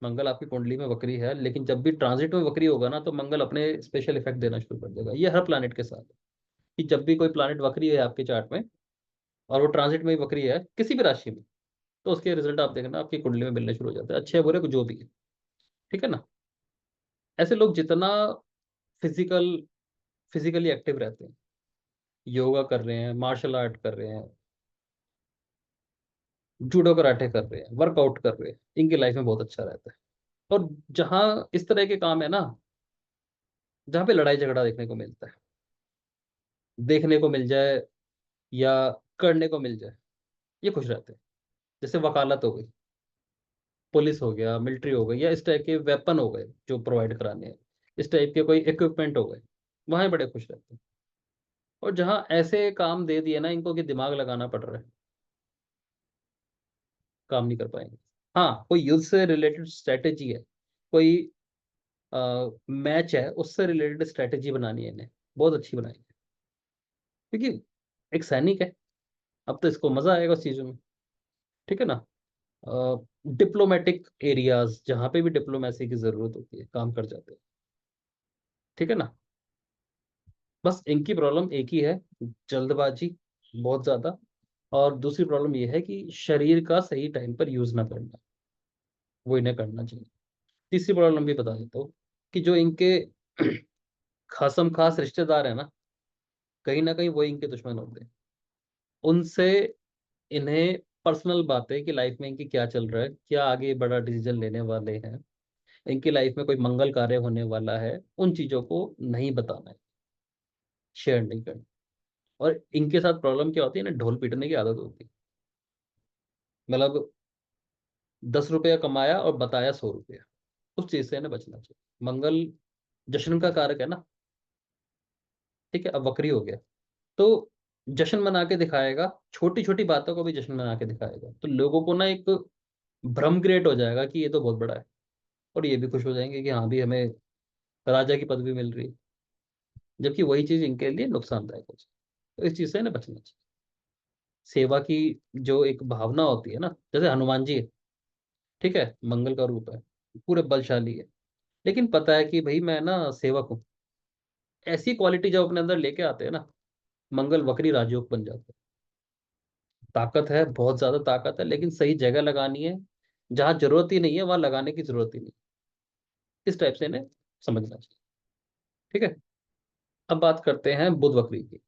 मंगल आपकी कुंडली में वक्री है, लेकिन जब भी ट्रांजिट में वक्री होगा ना, तो मंगल अपने स्पेशल इफेक्ट देना शुरू कर देगा। ये हर प्लैनेट के साथ है कि जब भी कोई प्लैनेट वक्री है आपके चार्ट में, और वो ट्रांजिट में ही वक्री है किसी भी राशि में, तो उसके रिजल्ट आप देखना आपकी कुंडली में मिलने शुरू हो जाते हैं, अच्छे बुरे जो भी है। ठीक है ना। ऐसे लोग जितना फिजिकल फिजिकली एक्टिव रहते हैं, योगा कर रहे हैं, मार्शल आर्ट कर रहे हैं, जूडो कराटे कर रहे हैं, वर्कआउट कर रहे हैं, इनकी लाइफ में बहुत अच्छा रहता है। और जहां इस तरह के काम है ना, जहाँ पे लड़ाई झगड़ा देखने को मिलता है, देखने को मिल जाए या करने को मिल जाए, ये खुश रहते हैं। जैसे वकालत हो गई, पुलिस हो गया, मिलिट्री हो गई, या इस टाइप के वेपन हो गए जो प्रोवाइड कराने हैं, इस टाइप के कोई इक्विपमेंट हो गए, वहां ये बड़े खुश रहते हैं। और जहाँ ऐसे काम दे दिए ना इनको कि दिमाग लगाना पड़ रहा है, काम नहीं कर पाएंगे। हाँ, कोई युद्ध से रिलेटेड स्ट्रेटेजी है, कोई मैच है, उससे रिलेटेड स्ट्रेटेजी बनानी है इन्हें, बहुत अच्छी बनाई है। क्योंकि एक सैनिक है, अब तो इसको मजा आएगा उस चीजों में। ठीक है ना। डिप्लोमेटिक एरियाज जहाँ पे भी डिप्लोमेसी की जरूरत होती है, काम कर जाते हैं। ठीक है ना। बस इनकी प्रॉब्लम एक ही है, जल्दबाजी बहुत ज्यादा। और दूसरी प्रॉब्लम ये है कि शरीर का सही टाइम पर यूज ना करना, वो इन्हें करना चाहिए। तीसरी प्रॉब्लम भी बता देता हूँ कि जो इनके खासम खास रिश्तेदार है ना कहीं वो इनके दुश्मन होते हैं। उनसे इन्हें पर्सनल बातें कि लाइफ में इनकी क्या चल रहा है, क्या आगे बड़ा डिसीजन लेने वाले हैं, इनकी लाइफ में कोई मंगल कार्य होने वाला है, उन चीजों को नहीं बताना है, शेयर नहीं करना। और इनके साथ प्रॉब्लम क्या होती है ना, ढोल पीटने की आदत होती है। मतलब 10 रुपया कमाया और बताया 100 रुपया, उस चीज से इन्हें बचना चाहिए। मंगल जश्न का कारक है ना। ठीक है, अब वक्री हो गया, तो जश्न मना के दिखाएगा, छोटी छोटी बातों को भी जश्न मना के दिखाएगा, तो लोगों को ना एक भ्रम क्रिएट हो जाएगा कि ये तो बहुत बड़ा है। और ये भी खुश हो जाएंगे कि हाँ भी हमें राजा की पदवी मिल रही है, जबकि वही चीज इनके लिए नुकसानदायक हो जाए। तो इस चीज से ना बचना चाहिए। सेवा की जो एक भावना होती है ना, जैसे हनुमान जी है, ठीक है, मंगल का रूप है, पूरे बलशाली है, लेकिन पता है कि भाई मैं ना सेवक हूँ। ऐसी क्वालिटी जब अपने अंदर लेके आते हैं ना, मंगल वक्री राजयोग बन जाते हैं। ताकत है, बहुत ज्यादा ताकत है, लेकिन सही जगह लगानी है, जहां जरूरत ही नहीं है वहां लगाने की जरूरत ही नहीं। इस टाइप से इन्हें समझना चाहिए। ठीक है। अब बात करते हैं बुध वक्री की।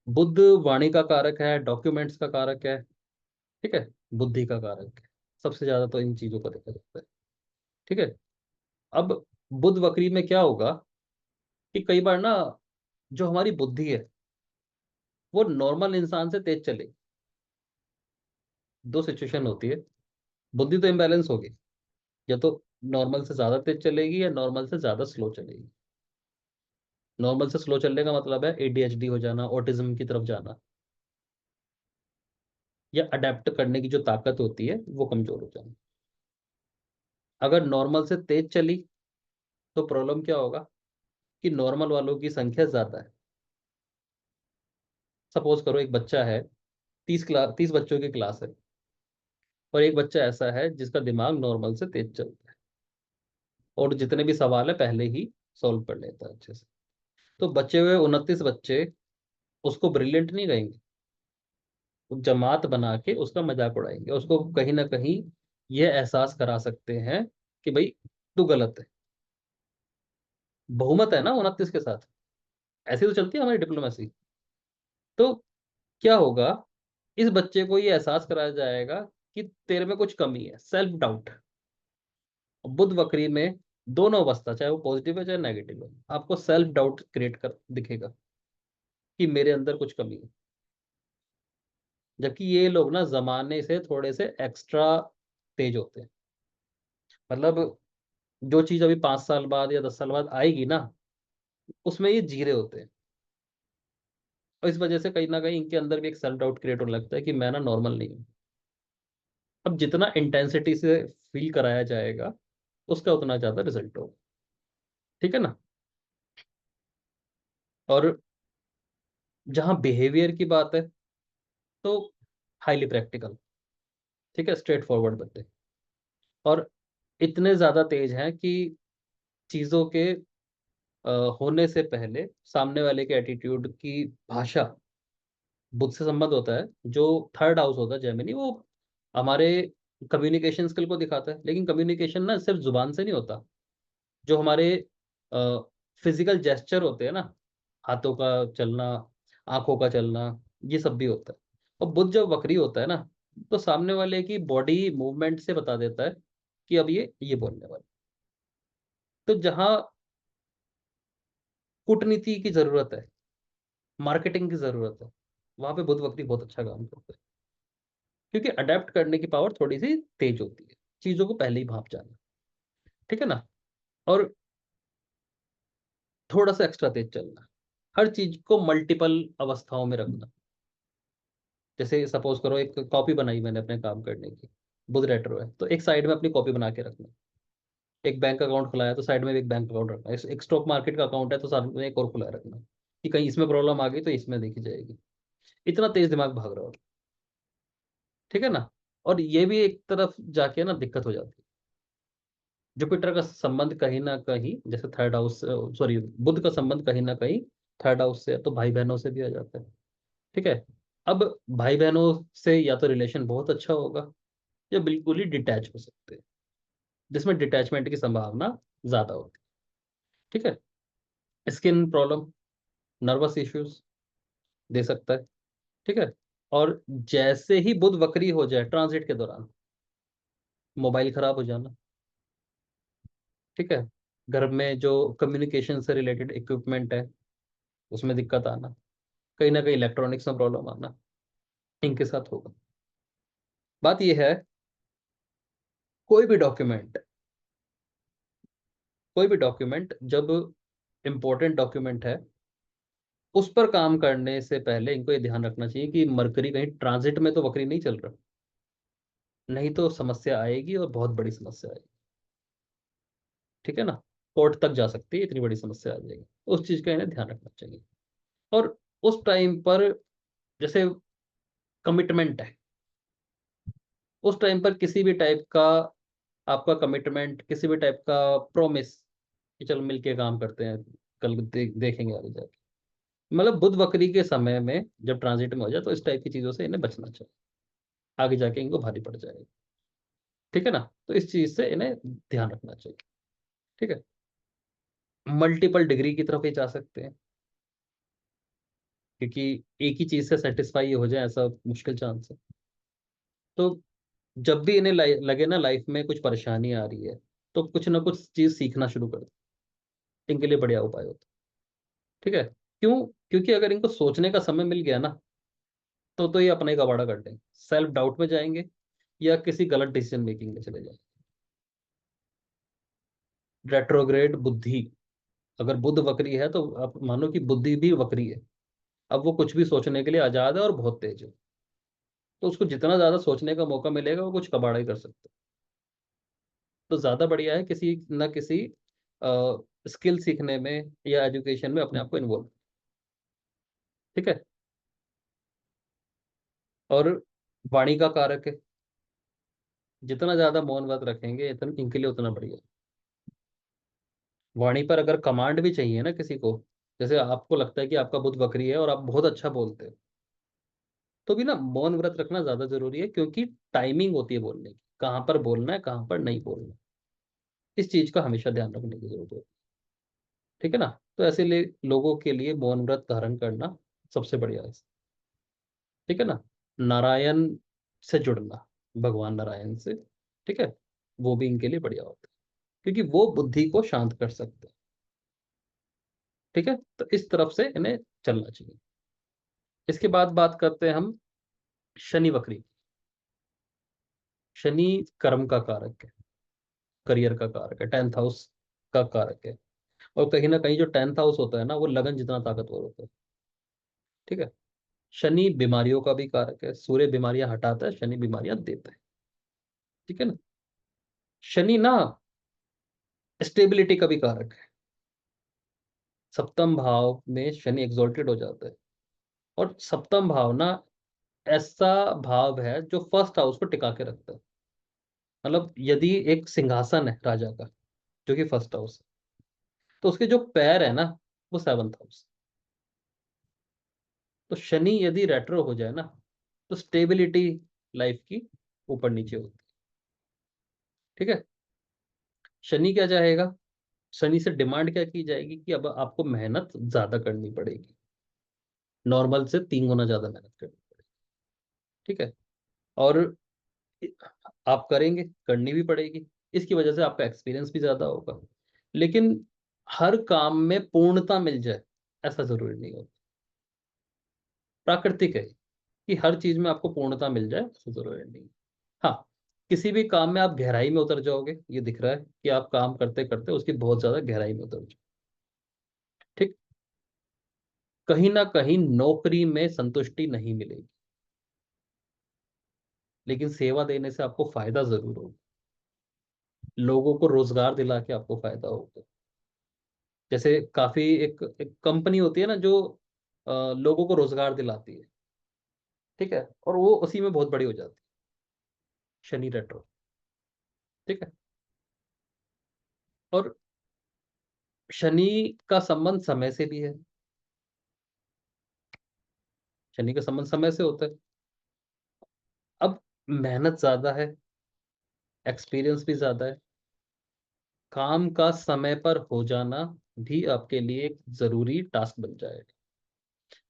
बुध वाणी का कारक है, डॉक्यूमेंट्स का कारक है। ठीक है। बुद्धि का कारक है, सबसे ज्यादा तो इन चीजों को देखा जाता है। ठीक है। अब बुध वक्री में क्या होगा कि कई बार ना जो हमारी बुद्धि है वो नॉर्मल इंसान से तेज चलेगी। दो सिचुएशन होती है, बुद्धि तो इम्बैलेंस होगी, या तो नॉर्मल से ज्यादा तेज चलेगी या नॉर्मल से ज्यादा स्लो चलेगी। नॉर्मल से स्लो चलने का मतलब है एडीएचडी हो जाना, ऑटिज्म की तरफ जाना, या अडेप्ट करने की जो ताकत होती है वो कमजोर हो जाना। अगर नॉर्मल से तेज चली तो प्रॉब्लम क्या होगा कि नॉर्मल वालों की संख्या ज्यादा है, सपोज करो एक बच्चा है, 30 बच्चों की क्लास है, और एक बच्चा ऐसा है जिसका दिमाग नॉर्मल से तेज चलता है और जितने भी सवाल है पहले ही सॉल्व कर लेता है अच्छे से। तो बचे हुए 29 बच्चे उसको ब्रिलियंट नहीं कहेंगे, वो जमात बना के उसका मजाक उड़ाएंगे, उसको कहीं ना कहीं ये एहसास करा सकते हैं कि भाई तू गलत है। बहुमत है ना 29 के साथ, ऐसी तो चलती है हमारी डिप्लोमेसी। तो क्या होगा, इस बच्चे को ये एहसास कराया जाएगा कि तेरे में कुछ कमी है, सेल्फ डाउट। बुध वक्री में दोनों अवस्था, चाहे वो पॉजिटिव है चाहे नेगेटिव है, आपको सेल्फ डाउट क्रिएट कर दिखेगा कि मेरे अंदर कुछ कमी है। जबकि ये लोग ना जमाने से थोड़े से एक्स्ट्रा तेज होते हैं। मतलब जो चीज अभी 5 साल बाद या 10 साल बाद आएगी ना, उसमें ये जीरे होते हैं। और इस वजह से कहीं ना कहीं इनके अंदर भी एक सेल्फ डाउट क्रिएट होने लगता है कि मैं ना नॉर्मल नहीं हूँ। अब जितना इंटेंसिटी से फील कराया जाएगा उसका उतना ज्यादा रिजल्ट होगा। ठीक है ना। और जहाँ बिहेवियर की बात है, तो हाईली प्रैक्टिकल, ठीक है, स्ट्रेट फॉरवर्ड बंदे, और इतने ज्यादा तेज हैं कि चीजों के अ, होने से पहले सामने वाले के एटीट्यूड की भाषा, बुद्ध से संबंध होता है। जो थर्ड हाउस होता है जेमिनी, वो हमारे कम्युनिकेशन स्किल को दिखाता है, लेकिन कम्युनिकेशन ना सिर्फ जुबान से नहीं होता। जो हमारे फिजिकल जेस्चर होते हैं ना, हाथों का चलना, आंखों का चलना, ये सब भी होता है। और बुद्ध जब वक्री होता है ना, तो सामने वाले की बॉडी मूवमेंट से बता देता है कि अब ये बोलने वाला। तो जहाँ कूटनीति की जरूरत है, मार्केटिंग की जरूरत है, वहां पे बुद्ध वक्री बहुत अच्छा काम करते हैं, क्योंकि अडेप्ट करने की पावर थोड़ी सी तेज होती है, चीजों को पहले ही भाप जाना। ठीक है ना। और थोड़ा सा एक्स्ट्रा तेज चलना, हर चीज को मल्टीपल अवस्थाओं में रखना। जैसे सपोज करो एक कॉपी बनाई मैंने अपने काम करने की, बुध रेट्रो है, तो एक साइड में अपनी कॉपी बना के रखना। एक बैंक अकाउंट खुला है तो साइड में भी एक बैंक अकाउंट रखना। एक स्टॉक मार्केट का अकाउंट है तो साथ में एक और खुला रखना, कि कहीं इसमें प्रॉब्लम आ गई तो इसमें देखी जाएगी। इतना तेज दिमाग भाग रहा हो। ठीक है ना। और ये भी एक तरफ जाके ना दिक्कत हो जाती है। जुपिटर का संबंध कहीं ना कहीं, जैसे थर्ड हाउस, सॉरी, बुध का संबंध कहीं ना कहीं थर्ड हाउस से है, तो भाई बहनों से भी आ जाता है। ठीक है। अब भाई बहनों से या तो रिलेशन बहुत अच्छा होगा, या बिल्कुल ही डिटैच हो सकते हैं, जिसमें डिटैचमेंट की संभावना ज्यादा होती है। ठीक है। Skin problem, nervous issues they सकता है। ठीक है। और जैसे ही बुध वक्री हो जाए ट्रांजिट के दौरान, मोबाइल खराब हो जाना। ठीक है। घर में जो कम्युनिकेशन से रिलेटेड इक्विपमेंट है उसमें दिक्कत आना, कहीं ना कहीं इलेक्ट्रॉनिक्स में प्रॉब्लम आना, इनके साथ होगा। बात यह है, कोई भी डॉक्यूमेंट, कोई भी डॉक्यूमेंट जब इंपॉर्टेंट डॉक्यूमेंट है, उस पर काम करने से पहले इनको ये ध्यान रखना चाहिए कि मरकरी कहीं ट्रांजिट में तो वक्री नहीं चल रहा, नहीं तो समस्या आएगी और बहुत बड़ी समस्या आएगी। ठीक है ना। कोर्ट तक जा सकती है, इतनी बड़ी समस्या आ जाएगी। उस चीज का इन्हें ध्यान रखना चाहिए। और उस टाइम पर, जैसे कमिटमेंट है, उस टाइम पर किसी भी टाइप का आपका कमिटमेंट, किसी भी टाइप का प्रोमिस कि चल मिलके काम करते हैं, कल देखेंगे आगे जाके, मतलब बुध वक्री के समय में जब ट्रांजिट में हो जाए तो इस टाइप की चीजों से इन्हें बचना चाहिए, आगे जाके इनको भारी पड़ जाएगा। ठीक है ना। तो इस चीज से इन्हें ध्यान रखना चाहिए। ठीक है। मल्टीपल डिग्री की तरफ ही जा सकते हैं, क्योंकि एक ही चीज से सेटिस्फाई हो जाए ऐसा मुश्किल चांस है। तो जब भी इन्हें लगे ना लाइफ में कुछ परेशानी आ रही है, तो कुछ ना कुछ चीज सीखना शुरू कर दो, इनके लिए बढ़िया उपाय होता है। ठीक है। क्यों? क्योंकि अगर इनको सोचने का समय मिल गया ना, तो ये अपने कबाड़ा कर देंगे, सेल्फ डाउट में जाएंगे, या किसी गलत डिसीजन मेकिंग में चले जाएंगे। रेट्रोग्रेड बुद्धि, अगर बुध वक्री है तो आप मानो कि बुद्धि भी वक्री है। अब वो कुछ भी सोचने के लिए आजाद है और बहुत तेज है, तो उसको जितना ज्यादा सोचने का मौका मिलेगा वो कुछ कबाड़ा ही कर सकता है। तो ज्यादा बढ़िया है किसी न किसी स्किल सीखने में या एजुकेशन में अपने आप को इन्वॉल्व। ठीक है। और वाणी का कारक है, जितना ज्यादा मौन व्रत रखेंगे इतना इनके लिए उतना बढ़िया। वाणी पर अगर कमांड भी चाहिए ना किसी को, जैसे आपको लगता है कि आपका बुद्ध बकरी है और आप बहुत अच्छा बोलते हो, तो भी ना मौन व्रत रखना ज्यादा जरूरी है, क्योंकि टाइमिंग होती है बोलने की, कहाँ पर बोलना है कहाँ पर नहीं बोलना है। इस चीज का हमेशा ध्यान रखने की जरूरत है। ठीक है ना। तो ऐसे लिए लोगों के लिए मौन व्रत धारण करना सबसे बढ़िया है। ठीक है ना। नारायण से जुड़ना, भगवान नारायण से, ठीक है, वो भी इनके लिए बढ़िया होता है, क्योंकि वो बुद्धि को शांत कर सकते हैं। ठीक है, तो इस तरफ से इन्हें चलना चाहिए। इसके बाद बात करते हैं हम शनि वक्री की। शनि कर्म का कारक है, करियर का कारक है, 10th हाउस का कारक है। और कहीं ना कहीं जो 10th हाउस होता है ना, वो लगन जितना ताकतवर होता है। ठीक है। शनि बीमारियों का भी कारक है, सूर्य बीमारियां हटाता है, शनि बीमारियां देता है। ठीक है ना। शनि ना स्टेबिलिटी का भी कारक है। सप्तम भाव में शनि एग्जॉल्टेड हो जाता है। और सप्तम भाव ना ऐसा भाव है जो फर्स्ट हाउस को टिका के रखता है। मतलब यदि एक सिंहासन है राजा का, जो कि फर्स्ट हाउस है, तो उसके जो पैर है ना, वो 7th हाउस। तो शनि यदि रेट्रो हो जाए ना, तो स्टेबिलिटी लाइफ की ऊपर नीचे होती है। ठीक है। शनि क्या चाहेगा, शनि से डिमांड क्या की जाएगी कि अब आपको मेहनत ज्यादा करनी पड़ेगी, नॉर्मल से 3 गुना ज्यादा मेहनत करनी पड़ेगी। ठीक है। और आप करेंगे, करनी भी पड़ेगी, इसकी वजह से आपका एक्सपीरियंस भी ज्यादा होगा। लेकिन हर काम में पूर्णता मिल जाए ऐसा जरूरी नहीं होता। प्राकृतिक है कि हर चीज में आपको पूर्णता मिल जाए ऐसा जरूरी नहीं। हाँ, किसी भी काम में आप गहराई में उतर जाओगे, ये दिख रहा है कि आप काम करते करते उसकी बहुत ज्यादा गहराई में उतर जाओ। ठीक। कहीं ना कहीं नौकरी में संतुष्टि नहीं मिलेगी, लेकिन सेवा देने से आपको फायदा जरूर होगा। लोगों को रोजगार दिला के आपको फायदा होगा। जैसे काफी एक कंपनी होती है ना जो लोगों को रोजगार दिलाती है। ठीक है, और वो उसी में बहुत बड़ी हो जाती है, शनि रेट्रो। ठीक है। और शनि का संबंध समय से भी है। शनि का संबंध समय से होता है। अब मेहनत ज्यादा है, एक्सपीरियंस भी ज्यादा है, काम का समय पर हो जाना भी आपके लिए एक जरूरी टास्क बन जाएगा।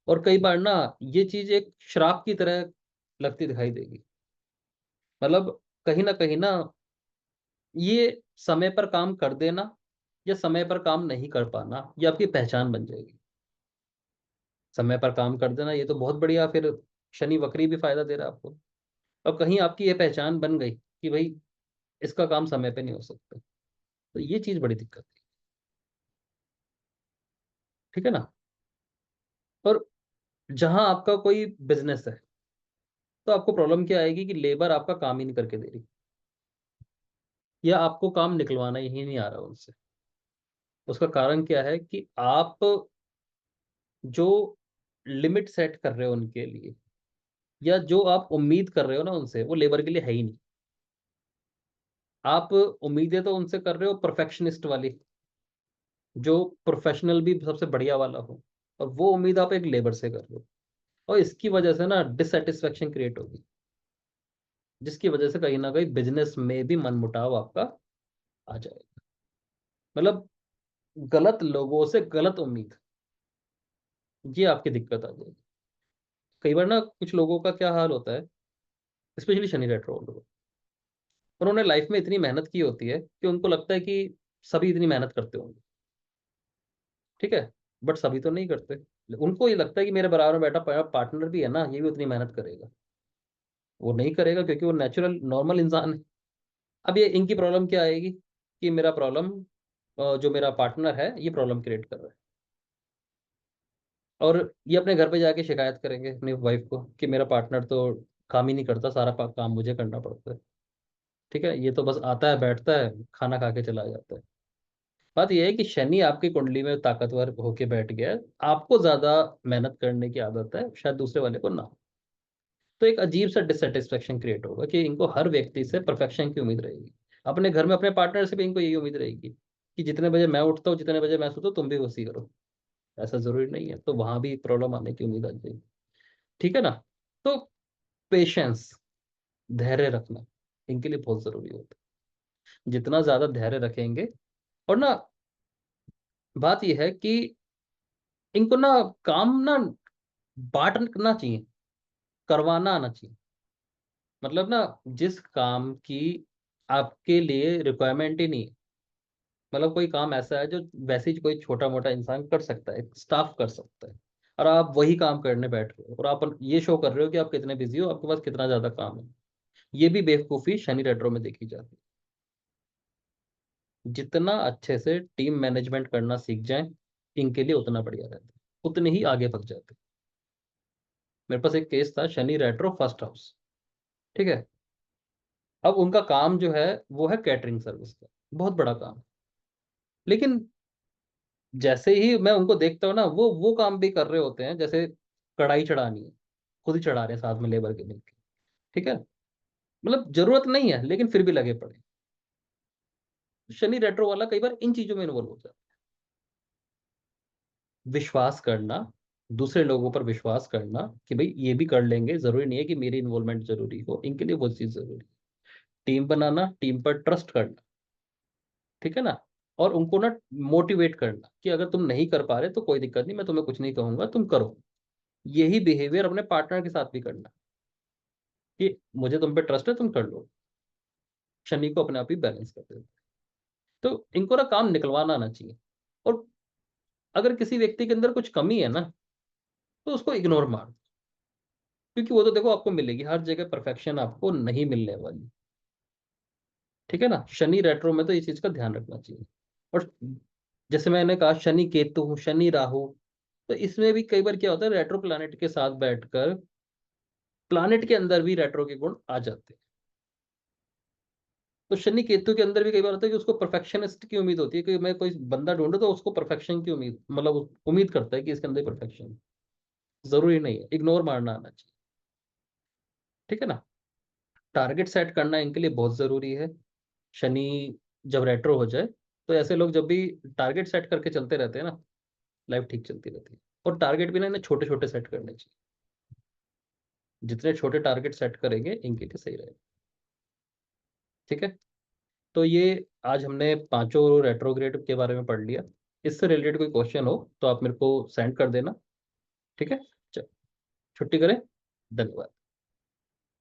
और कई बार ना ये चीज एक श्राप की तरह लगती दिखाई देगी। मतलब कहीं ना ये समय पर काम कर देना या समय पर काम नहीं कर पाना, ये आपकी पहचान बन जाएगी। समय पर काम कर देना ये तो बहुत बढ़िया, फिर शनि वक्री भी फायदा दे रहा है आपको। और कहीं आपकी ये पहचान बन गई कि भाई इसका काम समय पे नहीं हो सकता, तो ये चीज बड़ी दिक्कत है। ठीक है ना। और जहां आपका कोई बिजनेस है, तो आपको प्रॉब्लम क्या आएगी कि लेबर आपका काम ही नहीं करके दे रही, या आपको काम निकलवाना ही नहीं आ रहा उनसे। उसका कारण क्या है कि आप जो लिमिट सेट कर रहे हो उनके लिए, या जो आप उम्मीद कर रहे हो ना उनसे, वो लेबर के लिए है ही नहीं। आप उम्मीदें तो उनसे कर रहे हो परफेक्शनिस्ट वाली, जो प्रोफेशनल भी सबसे बढ़िया वाला हो, और वो उम्मीद आप एक लेबर से कर रहे हो। और इसकी वजह से ना डिससेटिस्फेक्शन क्रिएट होगी, जिसकी वजह से कहीं ना कहीं बिजनेस में भी मनमुटाव आपका आ जाएगा। मतलब गलत लोगों से गलत उम्मीद, ये आपकी दिक्कत आ जाएगी। कई बार ना कुछ लोगों का क्या हाल होता है, स्पेशली शनि रेट्रो लोग, उन्होंने लाइफ में इतनी मेहनत की होती है कि उनको लगता है कि सभी इतनी मेहनत करते होंगे। ठीक है। बट सभी तो नहीं करते। उनको ये लगता है कि मेरे बराबर में बैठा पार्टनर भी है ना, ये भी उतनी मेहनत करेगा। वो नहीं करेगा क्योंकि वो नेचुरल नॉर्मल इंसान है। अब ये इनकी प्रॉब्लम क्या आएगी कि मेरा प्रॉब्लम, जो मेरा पार्टनर है ये प्रॉब्लम क्रिएट कर रहा है। और ये अपने घर पे जाके शिकायत करेंगे अपनी वाइफ को कि मेरा पार्टनर तो काम ही नहीं करता, सारा काम मुझे करना पड़ता है। ठीक है, ये तो बस आता है, बैठता है, खाना खा के चला जाता है। बात यह है कि शनि आपकी कुंडली में ताकतवर होके बैठ गया है, आपको ज्यादा मेहनत करने की आदत है, शायद दूसरे वाले को ना हो। तो एक अजीब सा डिससेटिस्फेक्शन क्रिएट होगा कि इनको हर व्यक्ति से परफेक्शन की उम्मीद रहेगी। अपने घर में अपने पार्टनर से भी इनको यही उम्मीद रहेगी कि जितने बजे मैं उठता हूँ, जितने बजे मैं सोता हूँ, तुम भी उसी करो। ऐसा जरूरी नहीं है, तो वहां भी प्रॉब्लम आने की उम्मीद आ जाएगी। ठीक है ना। तो पेशेंस, धैर्य रखना इनके लिए बहुत जरूरी होता है। जितना ज्यादा धैर्य रखेंगे, और ना बात यह है कि इनको ना काम ना बांटना चाहिए, करवाना आना चाहिए। मतलब ना, जिस काम की आपके लिए रिक्वायरमेंट ही नहीं है, मतलब कोई काम ऐसा है जो वैसे ही कोई छोटा मोटा इंसान कर सकता है, स्टाफ कर सकता है, और आप वही काम करने बैठ रहे हो और आप ये शो कर रहे हो कि आप कितने बिजी हो, आपके पास कितना ज्यादा काम है। ये भी बेवकूफी शनि रेट्रो में देखी जाती है। जितना अच्छे से टीम मैनेजमेंट करना सीख जाए, इनके लिए उतना बढ़िया रहता है, उतने ही आगे पक जाते हैं। मेरे पास एक केस था, शनि रेट्रो फर्स्ट हाउस। ठीक है। अब उनका काम जो है वो है कैटरिंग सर्विस का, बहुत बड़ा काम। लेकिन जैसे ही मैं उनको देखता हूँ ना, वो काम भी कर रहे होते हैं, जैसे कढ़ाई चढ़ानी है, खुद ही चढ़ा रहे हैं साथ में लेबर के मिलकर। ठीक है। मतलब जरूरत नहीं है लेकिन फिर भी लगे पड़े। शनि रेट्रो वाला कई बार इन चीजों में इन्वॉल्व हो जाता है। विश्वास करना, दूसरे लोगों पर विश्वास करना कि भाई ये भी कर लेंगे, जरूरी नहीं है कि मेरी इन्वॉल्वमेंट जरूरी हो, इनके लिए वो चीज जरूरी है। टीम बनाना, टीम पर ट्रस्ट करना। ठीक है ना। और उनको ना मोटिवेट करना कि अगर तुम नहीं कर पा रहे तो कोई दिक्कत नहीं, मैं तुम्हें कुछ नहीं कहूंगा, तुम करो। यही बिहेवियर अपने पार्टनर के साथ भी करना कि मुझे तुम पे ट्रस्ट है, तुम कर लो। शनि को अपने आप ही बैलेंस कर देते हैं। तो इनको ना काम निकलवाना आना चाहिए। और अगर किसी व्यक्ति के अंदर कुछ कमी है ना, तो उसको इग्नोर मार दो, क्योंकि वो तो देखो आपको मिलेगी, हर जगह परफेक्शन आपको नहीं मिलने वाली। ठीक है ना। शनि रेट्रो में तो इस चीज का ध्यान रखना चाहिए। और जैसे मैंने कहा, शनि केतु, शनि राहु, तो इसमें भी कई बार क्या होता है, रेट्रो प्लानेट के साथ बैठकर प्लानेट के अंदर भी रेट्रो के गुण आ जाते हैं। तो शनि केतु के अंदर भी कई बार होता है कि उसको परफेक्शनिस्ट की उम्मीद होती है कि मैं कोई बंदा ढूंढूं तो उसको परफेक्शन की उम्मीद, मतलब उम्मीद करता है कि इसके अंदर परफेक्शन। जरूरी नहीं है, इग्नोर मारना आना चाहिए। ठीक है ना। टारगेट सेट करना इनके लिए बहुत जरूरी है। शनि जब रेट्रो हो जाए, तो ऐसे लोग जब भी टारगेट सेट करके चलते रहते हैं ना, लाइफ ठीक चलती रहती है। और टारगेट भी ना इन्हें छोटे छोटे सेट करने चाहिए। जितने छोटे टारगेट सेट करेंगे इनके लिए सही रहेगा। ठीक है। तो ये आज हमने पांचों रेट्रोग्रेड के बारे में पढ़ लिया। इससे रिलेटेड कोई क्वेश्चन हो तो आप मेरे को सेंड कर देना। ठीक है। चल, छुट्टी करें। धन्यवाद।